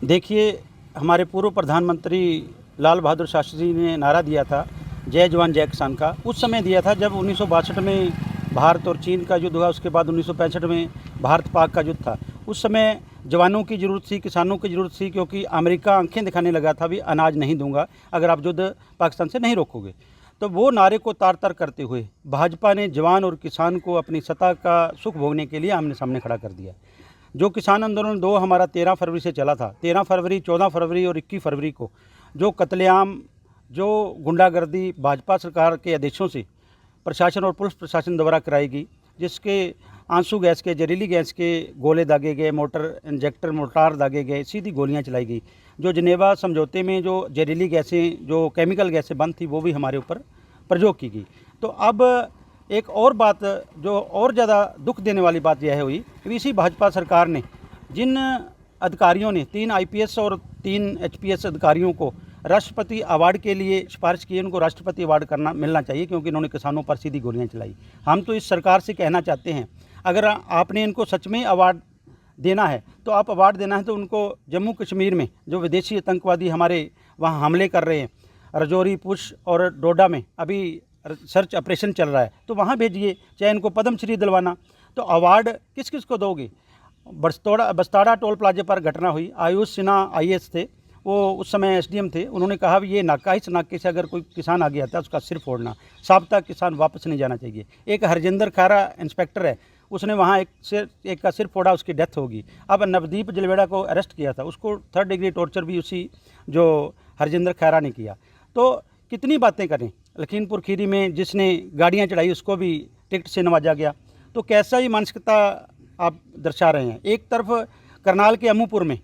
देखिए, हमारे पूर्व प्रधानमंत्री लाल बहादुर शास्त्री जी ने नारा दिया था जय जवान जय किसान का। उस समय दिया था जब 1962 में भारत और चीन का युद्ध हुआ, उसके बाद 1965 में भारत पाक का युद्ध था। उस समय जवानों की ज़रूरत थी, किसानों की ज़रूरत थी, क्योंकि अमेरिका आंखें दिखाने लगा था भी अनाज नहीं दूंगा अगर आप युद्ध पाकिस्तान से नहीं रोकोगे। तो वो नारे को तार तार करते हुए भाजपा ने जवान और किसान को अपनी सत्ता का सुख भोगने के लिए आमने सामने खड़ा कर दिया। जो किसान आंदोलन दो हमारा 13 फरवरी से चला था, 13 फरवरी, 14 फरवरी और 21 फरवरी को जो कत्लेआम, जो गुंडागर्दी भाजपा सरकार के आदेशों से प्रशासन और पुलिस प्रशासन द्वारा कराई गई, जिसके आंसू गैस के, जहरीली गैस के गोले दागे गए, मोर्टार दागे गए, सीधी गोलियां चलाई गई। जो जिनेवा समझौते में जो जहरीली गैसें, जो केमिकल गैसें बंद थी, वो भी हमारे ऊपर प्रयोग की गई। तो अब एक और बात जो और ज़्यादा दुख देने वाली बात यह हुई कि इसी भाजपा सरकार ने जिन अधिकारियों ने 3 IPS और 3 HPS अधिकारियों को राष्ट्रपति अवार्ड के लिए सिफारिश की, उनको राष्ट्रपति अवार्ड करना मिलना चाहिए, क्योंकि इन्होंने किसानों पर सीधी गोलियां चलाई। हम तो इस सरकार से कहना चाहते हैं, अगर आपने इनको सच में अवार्ड देना है तो आप अवार्ड देना है तो उनको जम्मू कश्मीर में जो विदेशी आतंकवादी हमारे वहाँ हमले कर रहे हैं, रजौरी, पुंछ और डोडा में अभी सर्च ऑपरेशन चल रहा है, तो वहाँ भेजिए, चाहे इनको पद्मश्री दिलवाना। तो अवार्ड किस किस को दोगे? बस्ताड़ा टोल प्लाजे पर घटना हुई, आयुष सिन्हा IAS थे, वो उस समय SDM थे, उन्होंने कहा भी ये नाका, इस नाके से अगर कोई किसान आगे आता है उसका सिर फोड़ना, साबता किसान वापस नहीं जाना चाहिए। एक हरजिंदर खारा इंस्पेक्टर है, उसने वहाँ एक का सिर फोड़ा, उसकी डेथ होगी। अब नवदीप जलवेड़ा को अरेस्ट किया था, उसको 3rd डिग्री टॉर्चर भी उसी जो हरजिंदर खैरा ने किया। तो कितनी बातें करें। लखीमपुर खीरी में जिसने गाड़ियाँ चढ़ाई उसको भी टिकट से नवाजा गया। तो कैसा ही मानसिकता आप दर्शा रहे हैं। एक तरफ करनाल के अमूपुर में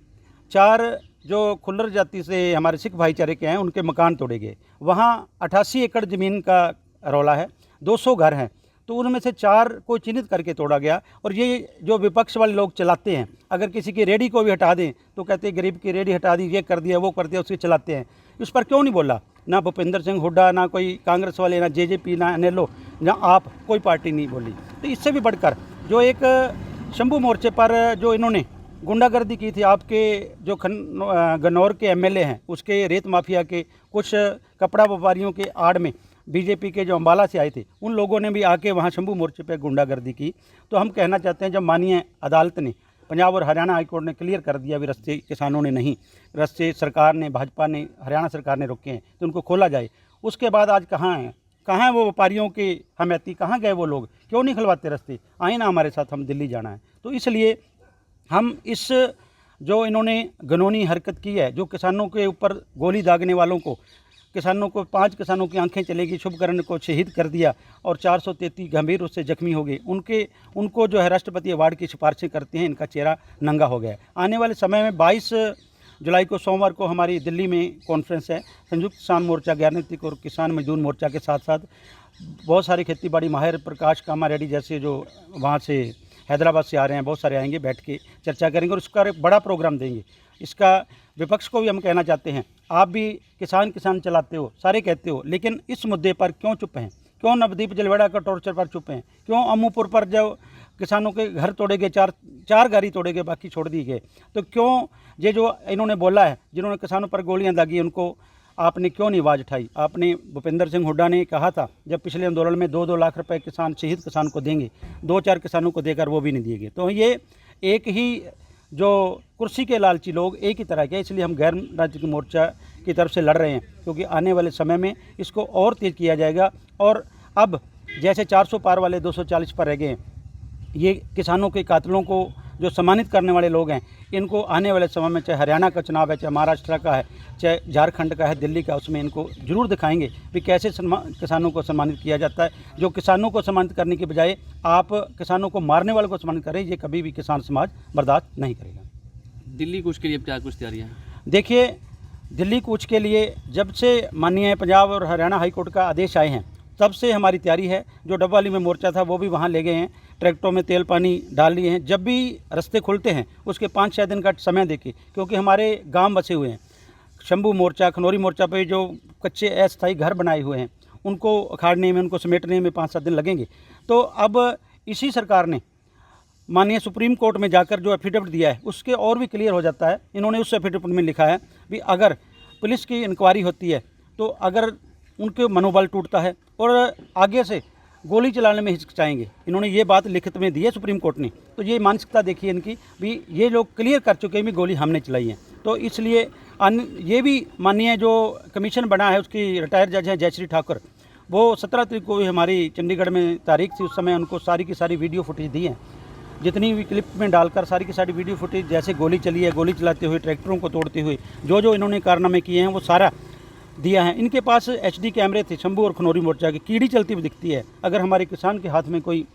4 जो खुल्लर जाति से हमारे सिख भाईचारे के हैं उनके मकान तोड़े गए। वहाँ 88 एकड़ ज़मीन का रौला है, 200 घर हैं, तो उनमें से 4 को चिन्हित करके तोड़ा गया। और ये जो विपक्ष वाले लोग चलाते हैं, अगर किसी की रेडी को भी हटा दें तो कहते हैं गरीब की रेडी हटा दी, ये कर दिया, वो कर दिया, उसके चलाते हैं। इस पर क्यों नहीं बोला? ना भूपेंद्र सिंह हुड्डा, ना कोई कांग्रेस वाले, ना JJP, ना NLO, ना आप, कोई पार्टी नहीं बोली। तो इससे भी बढ़कर जो एक शंभू मोर्चे पर जो इन्होंने गुंडागर्दी की थी, आपके जो गन्नौर के MLA हैं, उसके रेत माफिया के कुछ कपड़ा व्यापारियों के आड़ में BJP के जो अम्बाला से आए थे, उन लोगों ने भी आके वहाँ शंभू मोर्चे पे गुंडागर्दी की। तो हम कहना चाहते हैं, जब माननीय अदालत ने, पंजाब और हरियाणा हाईकोर्ट ने क्लियर कर दिया भी रास्ते किसानों ने नहीं, रास्ते सरकार ने, भाजपा ने, हरियाणा सरकार ने रोके हैं, तो उनको खोला जाए। उसके बाद आज कहाँ हैं? कहाँ हैं वो व्यापारियों के हमायती? कहाँ गए वो लोग? क्यों नहीं खुलवाते रास्ते? आए ना हमारे साथ, हम दिल्ली जाना है। तो इसलिए हम इस जो इन्होंने कानूनी हरकत की है, जो किसानों के ऊपर गोली दागने वालों को, किसानों को 5 किसानों की आंखें चलेगी, शुभकरण को शहीद कर दिया और 433 गंभीर उससे जख्मी हो गए, उनको जो है राष्ट्रपति अवार्ड की सिफारिशें करते हैं, इनका चेहरा नंगा हो गया है। आने वाले समय में 22 जुलाई को सोमवार को हमारी दिल्ली में कॉन्फ्रेंस है, संयुक्त किसान मोर्चा, ज्ञानैतिक और किसान मजदूर मोर्चा के साथ साथ बहुत सारे खेती बाड़ी माहिर, प्रकाश कामा रेड्डी जैसे जो वहाँ से हैदराबाद से आ रहे हैं, बहुत सारे आएंगे, बैठ के चर्चा करेंगे और उसका एक बड़ा प्रोग्राम देंगे। इसका विपक्ष को भी हम कहना चाहते हैं, आप भी किसान चलाते हो, सारे कहते हो, लेकिन इस मुद्दे पर क्यों चुप हैं? क्यों नवदीप जलवेड़ा का टॉर्चर पर चुप हैं? क्यों अमूपुर पर जो किसानों के घर तोड़े गए, चार घर ही तोड़े गए, बाकी छोड़ दिए गए? तो क्यों ये जो इन्होंने बोला है, जिन्होंने किसानों पर गोलियां दागी, उनको आपने क्यों नहीं आवाज़ उठाई? आपने, भूपेंद्र सिंह हुड्डा ने कहा था जब पिछले आंदोलन में 2-2 लाख रुपए किसान, शहीद किसान को देंगे, 2-4 किसानों को देकर वो भी नहीं दिए गए। तो ये एक ही जो कुर्सी के लालची लोग एक ही तरह के, इसलिए हम गैर राजनीतिक मोर्चा की तरफ से लड़ रहे हैं, क्योंकि आने वाले समय में इसको और तेज़ किया जाएगा। और अब जैसे 400 पार वाले 240 पर रह गए हैं, ये किसानों के कातिलों को जो सम्मानित करने वाले लोग हैं, इनको आने वाले समय में, चाहे हरियाणा का चुनाव है, चाहे महाराष्ट्र का है, चाहे झारखंड का है, दिल्ली का, उसमें इनको जरूर दिखाएंगे कि कैसे किसानों को सम्मानित किया जाता है। जो किसानों को सम्मानित करने के बजाय आप किसानों को मारने वाले को सम्मानित करें, ये कभी भी किसान समाज बर्दाश्त नहीं करेगा। दिल्ली कूच के लिए क्या कुछ तैयारियाँ हैं? देखिए, दिल्ली कूच के लिए जब से माननीय पंजाब और हरियाणा हाईकोर्ट का आदेश आए हैं, तब से हमारी तैयारी है। जो डब्बाली में मोर्चा था वो भी वहाँ ले गए हैं, ट्रैक्टरों में तेल पानी डाल लिए हैं। जब भी रास्ते खुलते हैं उसके 5-6 दिन का समय देके, क्योंकि हमारे गांव बसे हुए हैं, शंभू मोर्चा, खनौरी मोर्चा पे जो कच्चे अस्थायी घर बनाए हुए हैं, उनको उखाड़ने में, उनको समेटने में 5-7 दिन लगेंगे। तो अब इसी सरकार ने माननीय सुप्रीम कोर्ट में जाकर जो एफिडेविट दिया है उसके और भी क्लियर हो जाता है। इन्होंने उस एफिडेविट में लिखा है भी अगर पुलिस की इंक्वायरी होती है तो अगर उनके मनोबल टूटता है और आगे से गोली चलाने में हिचकिचाएंगे, इन्होंने ये बात लिखित में दी है सुप्रीम कोर्ट ने। तो ये मानसिकता देखिए इनकी भी, ये लोग क्लियर कर चुके हैं भी गोली हमने चलाई है। तो इसलिए ये भी माननीय जो कमीशन बना है उसकी रिटायर्ड जज हैं जयश्री ठाकुर, वो 17 तारीख को हमारी चंडीगढ़ में तारीख थी, उस समय उनको सारी की सारी वीडियो फुटेज दी है, जितनी भी क्लिप में डालकर सारी की सारी वीडियो फुटेज, जैसे गोली चली है, गोली चलाते हुए, ट्रैक्टरों को तोड़ते हुए, जो जो इन्होंने कारनामे किए हैं वो सारा दिया है। इनके पास HD कैमरे थे शंभू और खनौरी मोर्चा की, कीड़ी चलती हुई दिखती है। अगर हमारे किसान के हाथ में कोई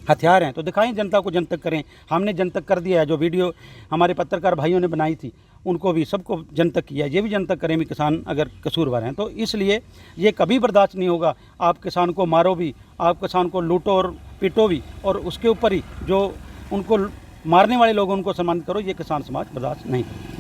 हथियार हैं तो दिखाएं, जनता को जनतक करें। हमने जनतक कर दिया है, जो वीडियो हमारे पत्रकार भाइयों ने बनाई थी उनको भी सबको जनतक किया, ये भी जनतक करें भी किसान अगर कसूरवार हैं। तो इसलिए ये कभी बर्दाश्त नहीं होगा। आप किसान को मारो भी, आप किसान को लूटो और पीटो भी, और उसके ऊपर ही जो उनको मारने वाले लोग उनको सम्मानित करो, ये किसान समाज बर्दाश्त नहीं करें।